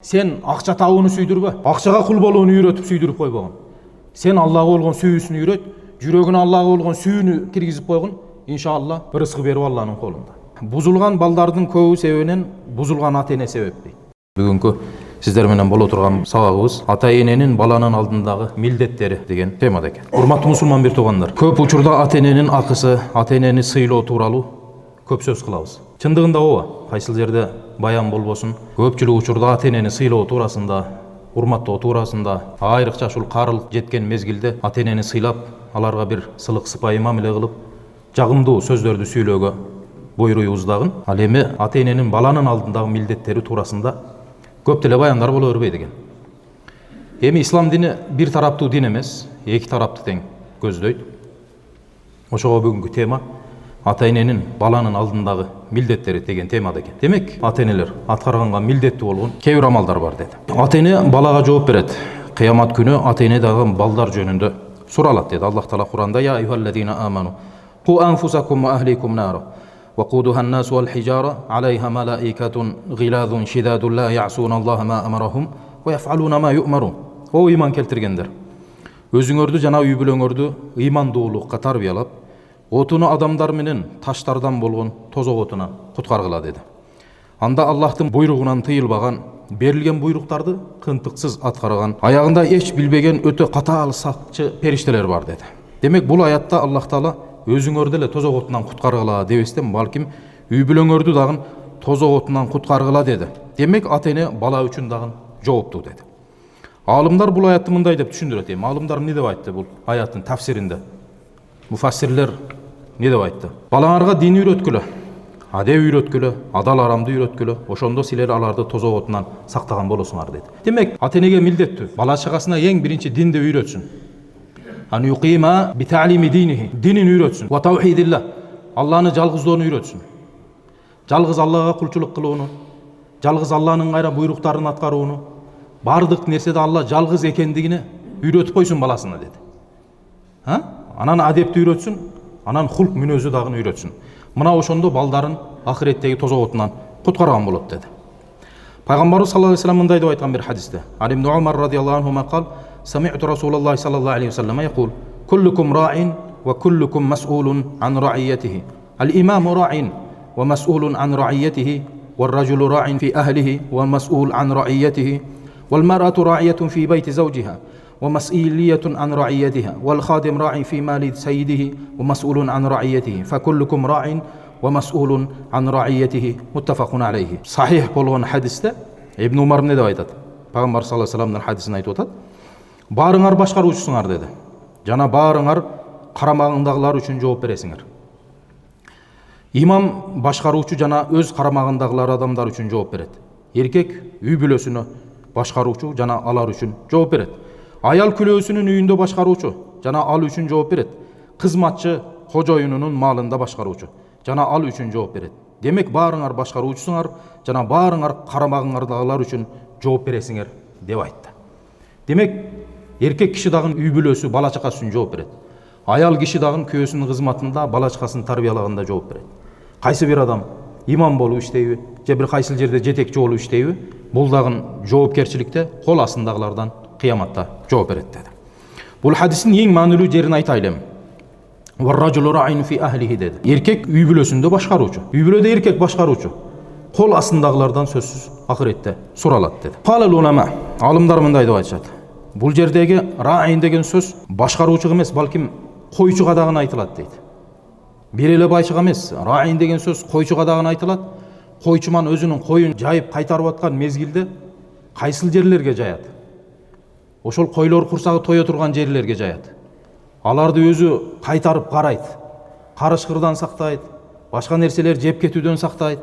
Sen акча табууну сүйдүрбө. Акчага кул болууну үйрөтүп сүйдүрүп койбогон. Сен Аллага болгон сүйүүсүн үйрөт, жүрөгүнө Аллага болгон сүйүүнү киргизип койгон. Иншалла рызкы берүү Алланын колунда. Бузулган балдардын көбү себебинен бузулган ата-эне себепти. Бүгүнкү сиздер менен боло турган сабагыбыз ата-эненин баланын алдындагы милдеттери деген темада экен. Урматтуу мусулман бир туугандар, көп учурда ата-эненин акысы, ата-энени сыйлоо тууралуу көп сөз кылабыз. Чындыгында ооба, кайсыл жерде баян болбосун, көпчүлүк учурда ата-энени сыйлоо туурасында, урматтоо туурасында, айрыкча ушул карылык жеткен мезгилде ата-энени сыйлап, аларга бир сылык сыпайы мамиле кылып, жагымдуу сөздөрдү сүйлөөгө буйруубуз дагы. Ал эми ата-эненин баланын алдындагы милдеттери туурасында көп деле баяндар боло бербейт экен. Эми ислам дини бир тараптуу дин эмес, эки тарапты тең көздөйт. Ошого бүгүнкү тема ата-эненин баланын алдындагы милдеттери деген темада экен. Демек, ата-энелер аткарганга милдеттүү болгон кээ бир амалдар бар деди. Ата-эне балага жооп берет. Кыямат күнү ата-эне дагы балдар жөнүндө суралат деди. Аллах Таала Куранда: "Я айюхаллазина аману қу анфусакум ва ахликум нара ва қудуха ан-нас вал хижара алейха малаикатун гилазун шидадун ла яъсуна Аллаха ма амарахум ва яфалуна ма юъмарун." О иман келтиргендер, өзүңөрдү жана үй бүлөңөрдү ыймандуулукка тарбиялап, отуну адамдар менен таштардан болгон тозок отуна куткаргыла деди. Анда Аллахтын буйругунан тыйылбаган, берилген буйруктарды кынтыксыз аткарган, аягында эч билбеген өтө катаал сакчы периштелер бар деди. Демек, бул аятта Аллах Таала өзүңөрдү эле тозок отунан куткаргыла дебестен, балким үй бүлөңөрдү дагы тозок отунан куткаргыла деди. Демек, ата-эне бала үчүн дагы жооптуу деди. Алымдар бул аятты мындай деп түшүндүрөт. Алымдар эмне деп айтты бул аяттын тафсиринде? Муфассирлер не деп айтты? Балаңарга дин үйрөткүлө, адеп үйрөткүлө, адал арамды үйрөткүлө, ошондо силер аларды тозок отунан сактаган болосуңар деди. Демек, ата-энеге милдеттүү бала чагасына эң биринчи динди үйрөтсүн. Ан юқима би та'лими динихи, динин үйрөтсүн. Ва таухидилла, Алланы жалгыздоону үйрөтсүн. Жалгыз Аллага кулчулук кылууну, жалгыз Алланын кайра буйруктарын аткарууну, бардык нерседе Алла жалгыз экендигини үйрөтүп койсун баласына деди. Анан адепти үйрөтсүн, анан хулк мүнөзү дагы үйрөтсүн. Мына ошондо балдарын ахиреттеги тозок отунан куткарган болот деди. Пайгамбарыбыз саллаллаху алейхи ва саллям мындай деп айткан бир хадисте: "Али ибн Умар радияллаху анху мақал: Сами'ту Расулаллахи саллаллаху алейхи ва саллям яқул: Куллукум ра'ин ва куллукум мас'улун ан ра'iyyatihi. Ал-имаму ра'ин ва мас'улун ан ра'iyyatihi, вар-раджулу ра'ин фи ахлиhi ва мас'ул ан ра'iyyatihi, вал-мар'ату ра'iyyатун фи байти завджиха ومسؤولية عن رعيتها والخادم راع في مال سيده ومسؤول عن رعيته فكلكم راع ومسؤول عن رعيته متفق عليه." صحيح болгон хадисте Ибн Умар эмне деп айтат? Пайгамбар саллаллаху алейхи ва салламдын хадисин айтып атат. Баарыңар башкаруучусуңар деди. Жана баарыңар карамагыңдагылар үчүн жооп бересиңер. Имам башкаруучу жана өз карамагындагылар адамдар үчүн жооп берет. Эркек үй бүлөсүнө башкаруучу жана алар үчүн жооп берет. Аял күлөөсүнүн үйүндө башкаруучу жана ал үчүн жооп берет. Кызматчы кожоюнунун малында башкаруучу жана ал үчүн жооп берет. Демек, баарыңар башкаруучусуңар жана баарыңар карамагыңардагылар үчүн жооп бересиңер деп айтты. Демек, эркек киши дагы үй бүлөсү, бала чакасы үчүн жооп берет. Аял киши дагы күйөөсүнүн кызматында, бала чакасын тарбиялаганда жооп берет. Кайсы бир адам имам болуп иштейби, же бир кайсыл жерде жетекчи болуп иштейби, бул дагы жоопкерчиликте кол астындагылардан кыяматта жооп берет деди. Бул хадистин эң маанилүү жерин айтайлы. Вар-раджулу ра'ин фи ахлихи деди. Эркек үй бүлөсүндө башкаруучу, үй бүлөдө эркек башкаруучу, кол астындагылардан сөзсүз ахиретте суралат деди. Калал улама, алымдар мындай деп айтышат. Бул жердеги ра'ин деген сөз башкаруучуга эмес, балким койчуга дагы айтылат дейт. Бир эле байчыга эмес, ра'ин деген сөз койчуга дагы айтылат. Койчуман өзүнүн коюн жайып кайтарып аткан мезгилде кайсыл жерлерге жаят? Ошол койлор курсагы тое турган жерлерге жаят. Аларды өзү кайтарып карайт, карышкырдан сактайт, башка нерселер жеп кетүүдөн сактайт,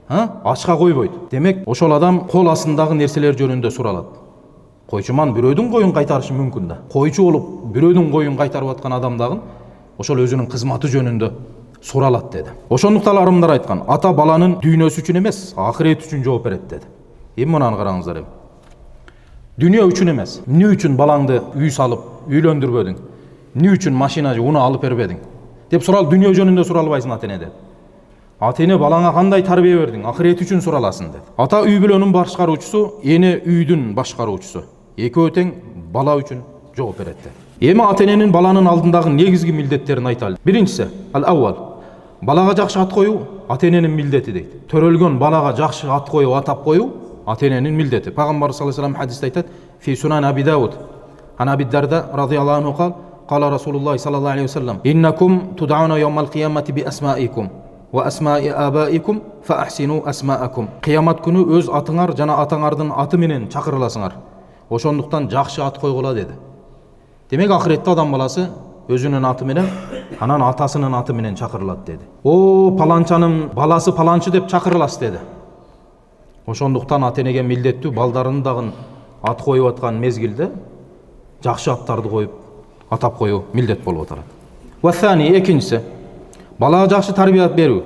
ачка койбойт. Демек, ошол адам кол астындагы нерселер жөнүндө суралат. Койчуман бирөөдүн коюн кайтарышы мүмкүн да. Койчу болуп бирөөдүн коюн кайтарып аткан адам дагы ошол өзүнүн кызматы жөнүндө суралат деди. Ошондуктан арымдар айткан, ата баланын дүйнөсү үчүн эмес, ахирет үчүн жооп берет деди. Эми мунаны караңыздар. Дүйнө үчүн эмес. Эмне үчүн балаңды үй салып, үйлөндүрбөдүң? Эмне үчүн машина же уну алып бербедиң? Деп сурал, дүйнө жөнүндө суралбайсың ата-эне деп. Ата-эне балаңа кандай тарбия бердиң? Ахирет үчүн сураласың dedi. Ата үй бүлөнүн башкаруучусу, эне үйдүн башкаруучусу. Экөө тең бала үчүн жооп берет dedi. Эми ата-эненин баланын алдындагы негизги милдеттерин айталы. Биринчиси, ал-аввал. Балага жакшы ат коюу ата-эненин милдети дейт. Төрөлгөн балага жакшы ат коюу, атап коюу ата-эненин милдети. Пайгамбар саллаллаху алейхи хадисте айтат: "Фи сунан Аби Дауд, ан Аби Дарда радhiyallahu anhu qal, qala Rasulullah sallallahu aleyhi ve sellem: "İnnekum tud'auna yawmal kıyamati bi asma'ikum wa asma'i abaikum fa ahsinu asma'akum." Kıyamat günü öz atыңар жана атаңардын аты менен чакырыласыңар. Ошондуктан жакшы ат койгула dedi. Демек ахиретте адам баласы өзүнүн аты менен, анан атасынын аты менен чакырылат dedi. О, паланчанын баласы паланчы деп чакырыласыз dedi. Ошондуктан ата-энеге милдеттүү балдарын дагы ат коюп аткан мезгилде жакшы аттарды коюп атап коюу милдет болуп атат. Вассани, экинчиси, балага жакшы тарбия берүү.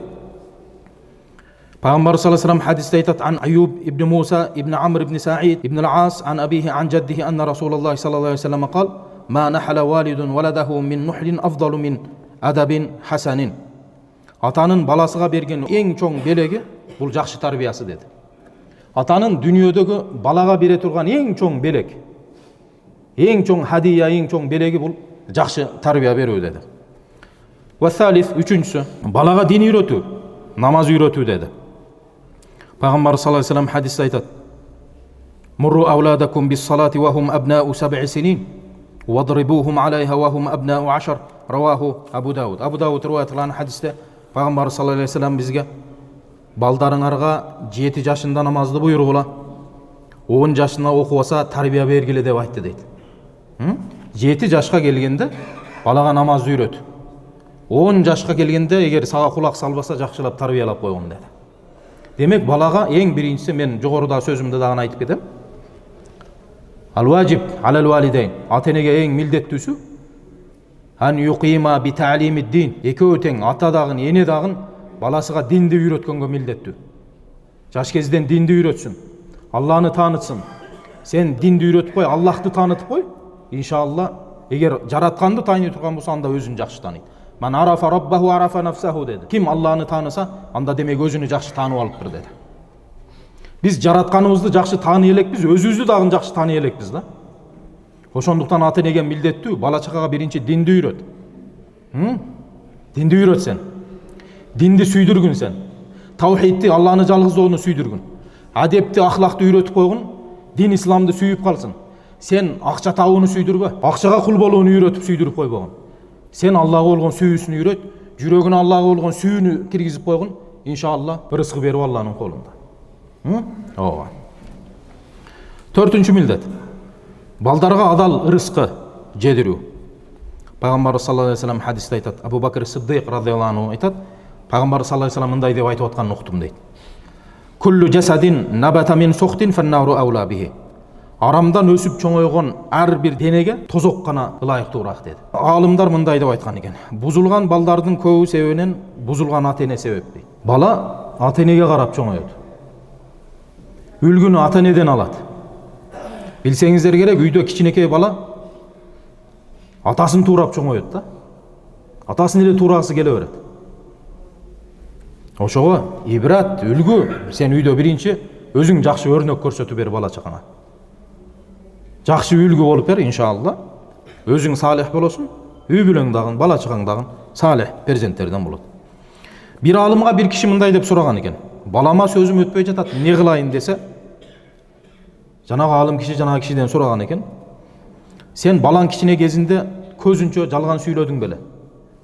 Пайгамбар саллаллаху алейхи хадисте айтат: "Ан Айюб ибн Муса ибн Амр ибн Саид ибн ал-Ас ан абихи ан джаддихи анна Расулуллах саллаллаху алейхи вассалам qal: "Ма нахала валидун валадаху мин нухлин афдалу мин адабин хасанин." Атанын баласыга берген эң чоң белеги бул жакшы тарбиясы dedi. Атанын дүниөдөгү балага бере турган эң чоң белек, эң чоң хадия, эң чоң белеги бул жакшы тарбия берүү dedi. Вассалис, үчүнчүсү, балага дин үйрөтүү, намаз үйрөтүү dedi. Пайгамбар саллаллаху алейхи вассалам хадисте айтат: "Мурру ауладакум бис-салати ва хум абнау 7 синин, вадрибухум алейха ва хум абнау 10." Раваху Абу Дауд. Абу Дауд риwayatлаган хадисте Пайгамбар саллаллаху алейхи вассалам бизге балдарыңарга 7 жашында намазды буйругула, 10 жашына окубаса тарбия бергиле деп айтты дейт. 7 жашка келгенде балага намазды үйрөт. 10 жашка келгенде эгер сага кулак салбаса жакшылап тарбиялап койгон dedi. Демек балага эң биринчиси, мен жогоруда сөзүмдө дагы айтып кетем. Ал-ваджиб алал валидейн. Ата-энеге эң милдеттүүсү ан юқима би та'лимид-дин. Экөө тең ата дагы, эне дагы баласыга динди үйрөткөнгө милдеттүү. Жаш кезден динди үйрөтсүн. Алланы таанытсын. Сен динди үйрөтүп кой, Аллахты таанытып кой. Иншалла, эгер жаратканды тааный турган болсо, анда өзүн жакшы тааныйт. Ман арафа раббаху арафа нафсаху dedi. Ким Алланы тааныса, анда демек өзүнү жакшы таанып алыптыр dedi. Биз жаратканыбызды жакшы тааный элекпиз, өзүбүздү дагы жакшы тааный элекпиз да. Ошондуктан ата-энеге милдеттүү бала чакага биринчи динди үйрөт. Динди үйрөт сен. Динди сүйдүргүн сен. Таухидти, Алланы жалгыздоону сүйдүргүн. Адепти, ахлакты үйрөтүп койгун. Дин исламды сүйүп калсын. Сен акча табууну сүйдүрбө. Акчага кул болууну үйрөтүп сүйдүрүп койбогон. Сен Аллага болгон сүйүүсүн үйрөт, жүрөгүнө Аллага болгон сүйүүнү киргизип койгун. Иншалла рызкы берүү Алланын колунда. Ооба. Төртүнчү милдет. Балдарга адал рызкы жедирүү. Пайгамбар саллаллаху алейхи вассалам хадисте айтат. Абу Бакр Сиддиқ радhiyallahu anhu айтат. Пайгамбар саллаллаху алейхи вассалам мындай деп айтып аткан уктум дейт. Куллу жасадин набата мин сухтин фан-нару аула бихи. Арамдан өсүп чоңойгон ар бир денеге тозок гана ылайыктуураак dedi. Алымдар мындай деп айткан экен. Бузулган балдардын көбү себебинен бузулган ата-эне себеп дейт. Бала ата-энеге карап чоңойот. Үлгүнү ата-энеден алат. Билсеңиздер керек, үйдө кичинекей бала атасын туурап чоңойот да. Атасын эле туурагысы келе берет. Ошого ибрат, үлгү, сен үйдө биринчи өзүң жакшы өрнөк көрсөтүп бер бала чакаңа. Жакшы үлгү болуп бер, иншалла. Өзүң салих болосуң, үй бүлөң дагы, бала чакаң дагы салих перзенттерден болот. Бир алымга бир киши мындай деп сураган экен. Балама сөзүм өтпөй жатат, не кылайын десе, жанагы алым киши жанагы кишиден сураган экен. Сен балаң кичине кезинде көзүнчө жалган сүйлөдүң беле?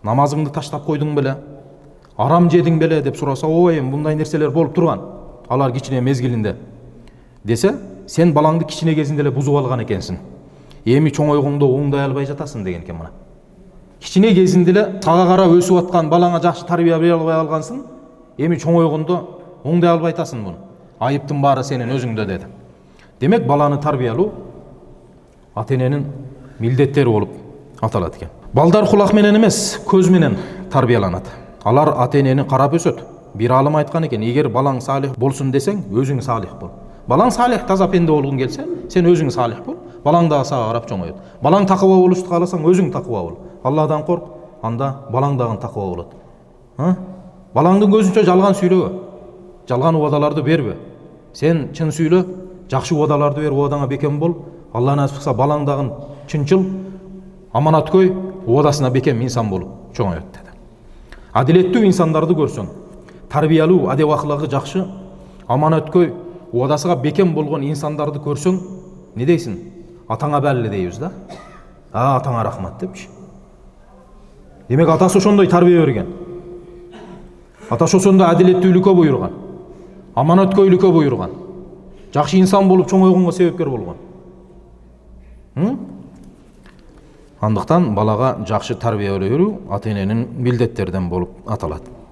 Намазыңды таштап койдуң беле? Арам жедиң беле деп сураса, ой, мындай нерселер болуп турган. Алар кичине мезгилинде. Десе, сен балаңды кичине кезинде эле бузуп алган экенсиң. Эми чоңойгоңдо оңдай албай жатасың деген экен мына. Кичине кезинде эле сага карап өсүп аткан балаңа жакшы тарбия бере албай алгансың. Эми чоңойгондо оңдай албай атасың муну. Айыптын баары сенин өзүңдө dedi. Демек баланы тарбиялоо ата-эненин милдеттери болуп аталат экен. Балдар кулак менен эмес, көз менен тарбияланат. Алар ата-энени карап өсөт. Бир алым айткан экен, эгер балаң салих болсун десең, өзүң салих бол. Балаң салих, таза пенде болгун келсе, сен өзүң салих бол. Балаң да сага карап чоңойот. Балаң такыба болушту кааласаң, өзүң такыба бол. Алладан корк, анда балаң дагы такыба болот. Балаңдын көзүнчө жалган сүйлөбө. Жалган убадаларды бербе. Сен чын сүйлө, жакшы убадаларды бер, убадаңа бекем бол. Алла насип кылса балаң дагы чынчыл, аманаткөй, убадасына бекем инсан болуп чоңоет деди. Адилеттүү инсандарды көрсөң, тарбиялуу, адеп аклагы жакшы, аманаткөй, убадасыга бекем болгон инсандарды көрсөң, не дейсиң? Атаңа бәлли дейбиз да. Атаңа рахмат депчи. Демек атасы ошондой тарбия берген. Атасы ошондой адилеттүүлүккө буйруган. Аманаткөйлүккө буйруган. Жакшы инсан болуп чоңойгонго себепкер болгон. Андыктан балага жакшы тарбия берүү ата эненин милдеттеринен болуп аталат.